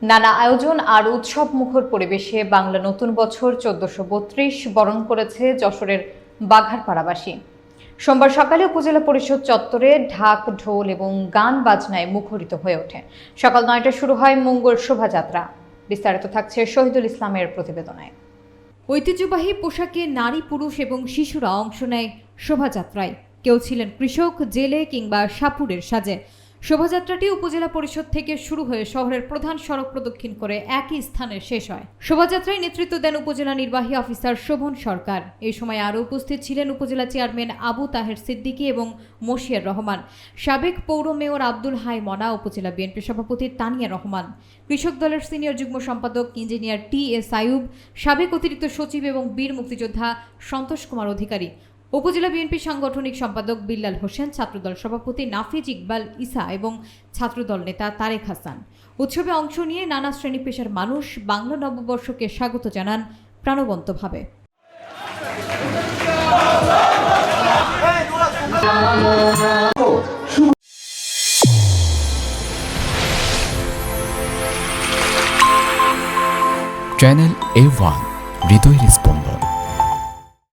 নানা আয়োজন আর উৎসব মুখর পরিবেশে বাংলা নতুন বছর ১৪৩২ বরণ করেছে যশোরের বাঘারপাড়াবাসী। সোমবার সকালে উপজেলা পরিষদ চত্বরে ঢাক, ঢোল এবং গান বাজনায় মুখরিত হয়ে ওঠে। সকাল ৯টায় শুরু হয় মঙ্গল শোভাযাত্রা। বিস্তারিত থাকছে শহীদুল ইসলামের প্রতিবেদনায়। ঐতিহ্যবাহী পোশাকে নারী, পুরুষ এবং শিশুরা অংশ নেয় শোভাযাত্রায়। কেউ ছিলেন কৃষক, জেলে কিংবা সাপুড়ের সাজে। শোভাযাত্রাটি উপজেলা পরিষদ থেকে শুরু হয়ে শহরের প্রধান সড়ক প্রদক্ষিণ করে একই স্থানে শেষ হয়। শোভাযাত্রায় নেতৃত্ব দেন উপজেলা নির্বাহী অফিসার শোভন সরকার। এই সময় আরও উপস্থিত ছিলেন উপজেলা চেয়ারম্যান আবু তাহের সিদ্দিকী এবং মশিয়ার রহমান, সাবেক পৌর মেয়র আব্দুল হাই মনা, উপজেলা বিএনপি সভাপতি তানিয়া রহমান, কৃষক দলের সিনিয়র যুগ্ম সম্পাদক ইঞ্জিনিয়ার টি.এস. আইয়ুব, সাবেক অতিরিক্ত সচিব এবং বীর মুক্তিযোদ্ধা সন্তোষ কুমার অধিকারী, উপজেলা বিএনপি সাংগঠনিক সম্পাদক বিল্লাল হোসেন, ছাত্রদল সভাপতি নাফিজ ইকবাল ইসা এবং ছাত্রদল নেতা তারেক হাসান। উৎসবে অংশ নিয়ে নানা শ্রেণী পেশার মানুষ বাংলা নববর্ষকে স্বাগত জানান প্রাণবন্তভাবে। চ্যানেল A1 হৃদয়ের স্পন্দন।